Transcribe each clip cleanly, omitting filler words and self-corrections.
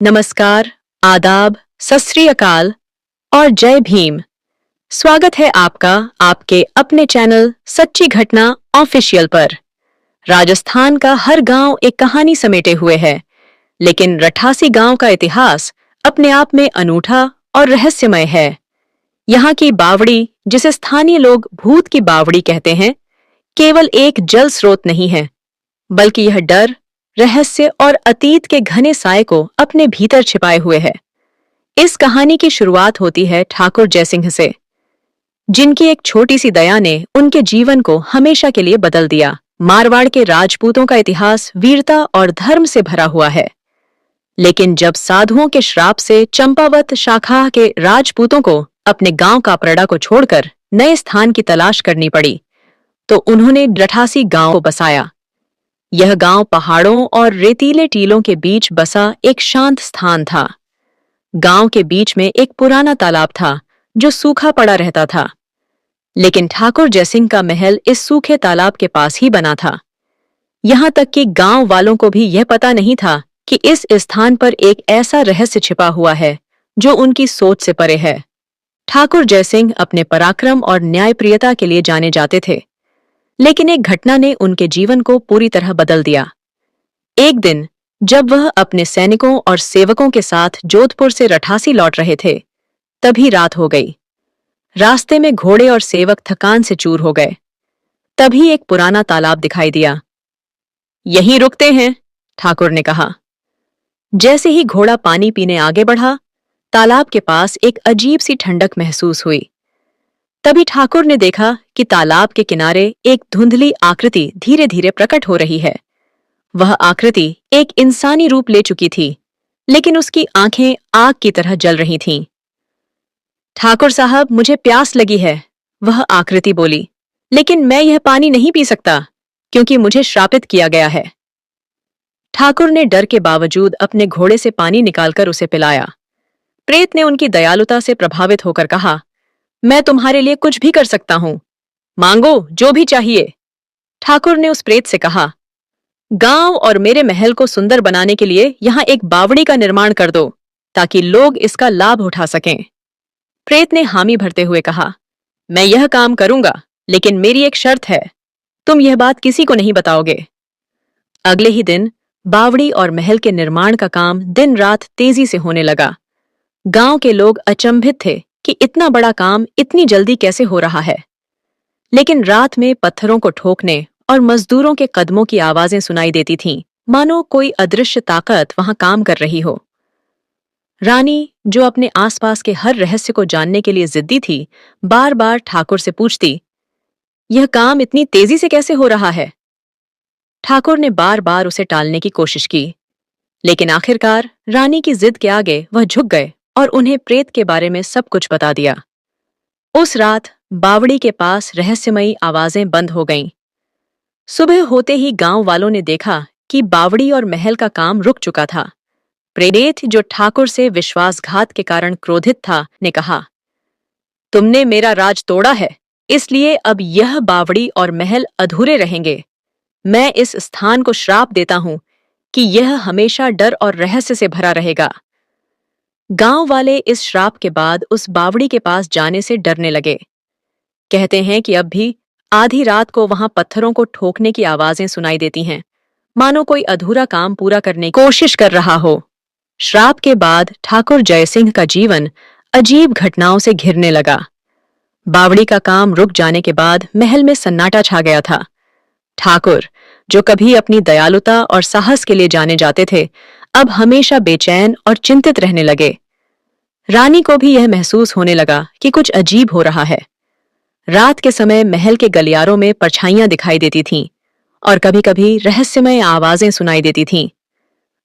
नमस्कार, आदाब, सत श्री अकाल और जय भीम। स्वागत है आपका आपके अपने चैनल सच्ची घटना ऑफिशियल पर। राजस्थान का हर गांव एक कहानी समेटे हुए है, लेकिन रठासी गांव का इतिहास अपने आप में अनूठा और रहस्यमय है। यहाँ की बावड़ी, जिसे स्थानीय लोग भूत की बावड़ी कहते हैं, केवल एक जल स्रोत नहीं है, बल्कि यह डर, रहस्य और अतीत के घने साए को अपने भीतर छिपाए हुए है। इस कहानी की शुरुआत होती है ठाकुर जयसिंह से, जिनकी एक छोटी सी दया ने उनके जीवन को हमेशा के लिए बदल दिया। मारवाड़ के राजपूतों का इतिहास वीरता और धर्म से भरा हुआ है, लेकिन जब साधुओं के श्राप से चंपावत शाखा के राजपूतों को अपने गांव कापरड़ा को छोड़कर नए स्थान की तलाश करनी पड़ी, तो उन्होंने रठासी गांव को बसाया। यह गांव पहाड़ों और रेतीले टीलों के बीच बसा एक शांत स्थान था। गांव के बीच में एक पुराना तालाब था जो सूखा पड़ा रहता था, लेकिन ठाकुर जयसिंह का महल इस सूखे तालाब के पास ही बना था। यहां तक कि गांव वालों को भी यह पता नहीं था कि इस स्थान पर एक ऐसा रहस्य छिपा हुआ है जो उनकी सोच से परे है। ठाकुर जयसिंह अपने पराक्रम और न्यायप्रियता के लिए जाने जाते थे, लेकिन एक घटना ने उनके जीवन को पूरी तरह बदल दिया। एक दिन जब वह अपने सैनिकों और सेवकों के साथ जोधपुर से रठासी लौट रहे थे, तभी रात हो गई। रास्ते में घोड़े और सेवक थकान से चूर हो गए। तभी एक पुराना तालाब दिखाई दिया। यहीं रुकते हैं, ठाकुर ने कहा। जैसे ही घोड़ा पानी पीने आगे बढ़ा, तालाब के पास एक अजीब सी ठंडक महसूस हुई। तभी ठाकुर ने देखा कि तालाब के किनारे एक धुंधली आकृति धीरे धीरे प्रकट हो रही है। वह आकृति एक इंसानी रूप ले चुकी थी, लेकिन उसकी आंखें आग की तरह जल रही थीं। ठाकुर साहब, मुझे प्यास लगी है, वह आकृति बोली, लेकिन मैं यह पानी नहीं पी सकता क्योंकि मुझे श्रापित किया गया है। ठाकुर ने डर के बावजूद अपने घोड़े से पानी निकालकर उसे पिलाया। प्रेत ने उनकी दयालुता से प्रभावित होकर कहा, मैं तुम्हारे लिए कुछ भी कर सकता हूं, मांगो जो भी चाहिए। ठाकुर ने उस प्रेत से कहा, गांव और मेरे महल को सुंदर बनाने के लिए यहां एक बावड़ी का निर्माण कर दो, ताकि लोग इसका लाभ उठा सकें। प्रेत ने हामी भरते हुए कहा, मैं यह काम करूंगा, लेकिन मेरी एक शर्त है, तुम यह बात किसी को नहीं बताओगे। अगले ही दिन बावड़ी और महल के निर्माण का काम दिन रात तेजी से होने लगा। गांव के लोग अचंभित थे कि इतना बड़ा काम इतनी जल्दी कैसे हो रहा है। लेकिन रात में पत्थरों को ठोकने और मजदूरों के कदमों की आवाजें सुनाई देती थीं, मानो कोई अदृश्य ताकत वहां काम कर रही हो। रानी, जो अपने आसपास के हर रहस्य को जानने के लिए जिद्दी थी, बार बार ठाकुर से पूछती, यह काम इतनी तेजी से कैसे हो रहा है? ठाकुर ने बार बार उसे टालने की कोशिश की, लेकिन आखिरकार रानी की जिद के आगे वह झुक गए और उन्हें प्रेत के बारे में सब कुछ बता दिया। उस रात बावड़ी के पास रहस्यमयी आवाजें बंद हो गईं। सुबह होते ही गांव वालों ने देखा कि बावड़ी और महल का काम रुक चुका था। प्रेत, जो ठाकुर से विश्वासघात के कारण क्रोधित था, ने कहा, तुमने मेरा राज तोड़ा है, इसलिए अब यह बावड़ी और महल अधूरे रहेंगे। मैं इस स्थान को श्राप देता हूं कि यह हमेशा डर और रहस्य से भरा रहेगा। गांव वाले इस श्राप के बाद उस बावड़ी के पास जाने से डरने लगे। कहते हैं कि अब भी आधी रात को वहां पत्थरों को ठोकने की आवाजें सुनाई देती हैं, मानो कोई अधूरा काम पूरा करने की कोशिश कर रहा हो। श्राप के बाद ठाकुर जयसिंह का जीवन अजीब घटनाओं से घिरने लगा। बावड़ी का काम रुक जाने के बाद महल में सन्नाटा छा गया था। ठाकुर, जो कभी अपनी दयालुता और साहस के लिए जाने जाते थे, अब हमेशा बेचैन और चिंतित रहने लगे। रानी को भी यह महसूस होने लगा कि कुछ अजीब हो रहा है। रात के समय महल के गलियारों में परछाइयां दिखाई देती थीं और कभी-कभी रहस्यमय आवाजें सुनाई देती थीं।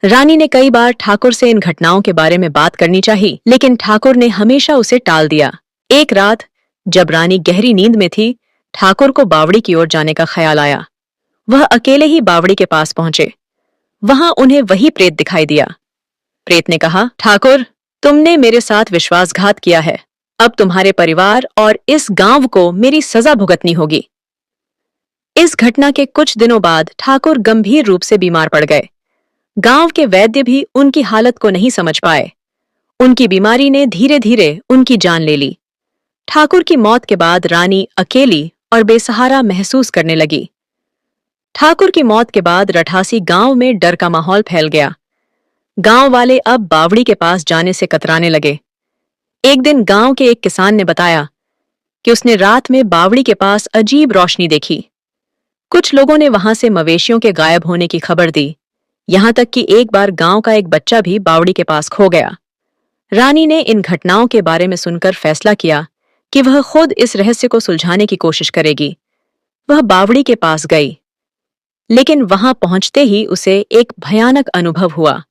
रानी ने कई बार ठाकुर से इन घटनाओं के बारे में बात करनी चाहिए, लेकिन ठाकुर ने हमेशा उसे टाल दिया। एक रात जब रानी गहरी नींद में थी, ठाकुर को बावड़ी की ओर जाने का ख्याल आया। वह अकेले ही बावड़ी के पास पहुंचे। वहां उन्हें वही प्रेत दिखाई दिया। प्रेत ने कहा, ठाकुर, तुमने मेरे साथ विश्वासघात किया है। अब तुम्हारे परिवार और इस गांव को मेरी सजा भुगतनी होगी। इस घटना के कुछ दिनों बाद ठाकुर गंभीर रूप से बीमार पड़ गए। गांव के वैद्य भी उनकी हालत को नहीं समझ पाए। उनकी बीमारी ने धीरे धीरे उनकी जान ले ली। ठाकुर की मौत के बाद रानी अकेली और बेसहारा महसूस करने लगी। ठाकुर की मौत के बाद रठासी गांव में डर का माहौल फैल गया। गांव वाले अब बावड़ी के पास जाने से कतराने लगे। एक दिन गांव के एक किसान ने बताया कि उसने रात में बावड़ी के पास अजीब रोशनी देखी। कुछ लोगों ने वहां से मवेशियों के गायब होने की खबर दी। यहां तक कि एक बार गांव का एक बच्चा भी बावड़ी के पास खो गया। रानी ने इन घटनाओं के बारे में सुनकर फैसला किया कि वह खुद इस रहस्य को सुलझाने की कोशिश करेगी। वह बावड़ी के पास गई, लेकिन वहां पहुंचते ही उसे एक भयानक अनुभव हुआ।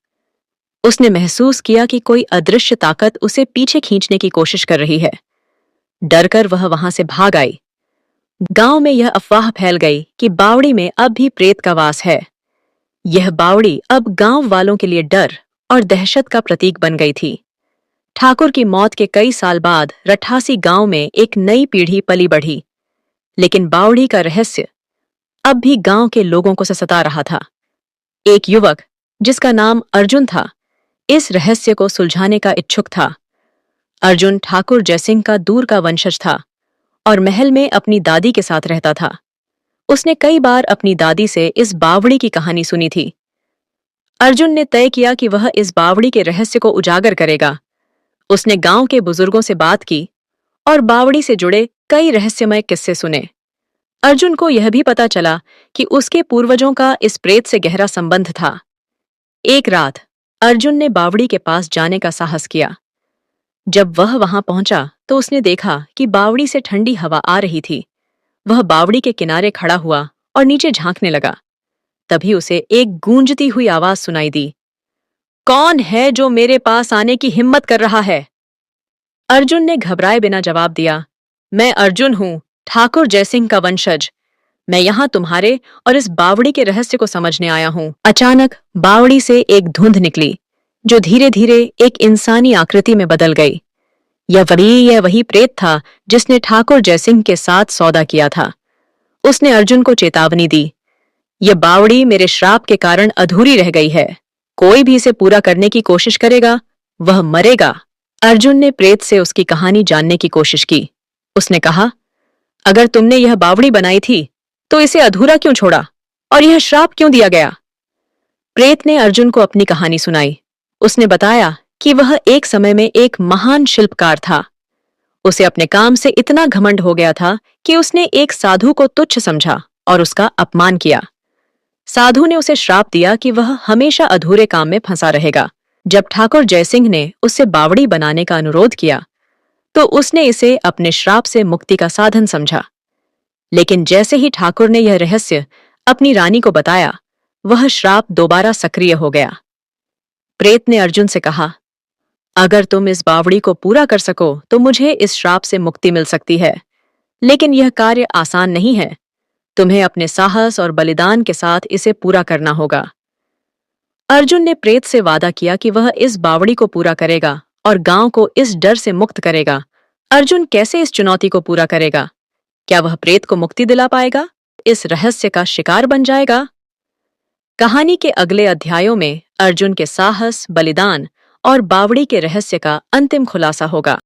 उसने महसूस किया कि कोई अदृश्य ताकत उसे पीछे खींचने की कोशिश कर रही है। डरकर वह वहां से भाग आई। गांव में यह अफवाह फैल गई कि बावड़ी में अब भी प्रेत का वास है। यह बावड़ी अब गांव वालों के लिए डर और दहशत का प्रतीक बन गई थी। ठाकुर की मौत के कई साल बाद रठासी गांव में एक नई पीढ़ी पली बढ़ी, लेकिन बावड़ी का रहस्य अब भी गांव के लोगों को सता रहा था। एक युवक जिसका नाम अर्जुन था, इस रहस्य को सुलझाने का इच्छुक था। अर्जुन ठाकुर जयसिंह का दूर का वंशज था और महल में अपनी दादी के साथ रहता था। उसने कई बार अपनी दादी से इस बावड़ी की कहानी सुनी थी। अर्जुन ने तय किया कि वह इस बावड़ी के रहस्य को उजागर करेगा। उसने गांव के बुजुर्गों से बात की और बावड़ी से जुड़े कई रहस्यमय किस्से सुने। अर्जुन को यह भी पता चला कि उसके पूर्वजों का इस प्रेत से गहरा संबंध था। एक रात अर्जुन ने बावड़ी के पास जाने का साहस किया। जब वह वहां पहुंचा तो उसने देखा कि बावड़ी से ठंडी हवा आ रही थी। वह बावड़ी के किनारे खड़ा हुआ और नीचे झांकने लगा। तभी उसे एक गूंजती हुई आवाज सुनाई दी। कौन है जो मेरे पास आने की हिम्मत कर रहा है? अर्जुन ने घबराए बिना जवाब दिया, मैं अर्जुन हूं, ठाकुर जयसिंह का वंशज। मैं यहां तुम्हारे और इस बावड़ी के रहस्य को समझने आया हूं। अचानक बावड़ी से एक धुंध निकली, जो धीरे धीरे एक इंसानी आकृति में बदल गई। यह वही प्रेत था जिसने ठाकुर जयसिंह के साथ सौदा किया था। उसने अर्जुन को चेतावनी दी, यह बावड़ी मेरे श्राप के कारण अधूरी रह गई है। कोई भी इसे पूरा करने की कोशिश करेगा, वह मरेगा। अर्जुन ने प्रेत से उसकी कहानी जानने की कोशिश की। उसने कहा, अगर तुमने यह बावड़ी बनाई थी तो इसे अधूरा क्यों छोड़ा और यह श्राप क्यों दिया गया? प्रेत ने अर्जुन को अपनी कहानी सुनाई। उसने बताया कि वह एक समय में एक महान शिल्पकार था। उसे अपने काम से इतना घमंड हो गया था कि उसने एक साधु को तुच्छ समझा और उसका अपमान किया। साधु ने उसे श्राप दिया कि वह हमेशा अधूरे काम में फंसा रहेगा। जब ठाकुर जयसिंह ने उससे बावड़ी बनाने का अनुरोध किया तो उसने इसे अपने श्राप से मुक्ति का साधन समझा। लेकिन जैसे ही ठाकुर ने यह रहस्य अपनी रानी को बताया, वह श्राप दोबारा सक्रिय हो गया। प्रेत ने अर्जुन से कहा, अगर तुम इस बावड़ी को पूरा कर सको तो मुझे इस श्राप से मुक्ति मिल सकती है, लेकिन यह कार्य आसान नहीं है। तुम्हें अपने साहस और बलिदान के साथ इसे पूरा करना होगा। अर्जुन ने प्रेत से वादा किया कि वह इस बावड़ी को पूरा करेगा और गांव को इस डर से मुक्त करेगा। अर्जुन कैसे इस चुनौती को पूरा करेगा? क्या वह प्रेत को मुक्ति दिला पाएगा? इस रहस्य का शिकार बन जाएगा? कहानी के अगले अध्यायों में अर्जुन के साहस, बलिदान और बावड़ी के रहस्य का अंतिम खुलासा होगा।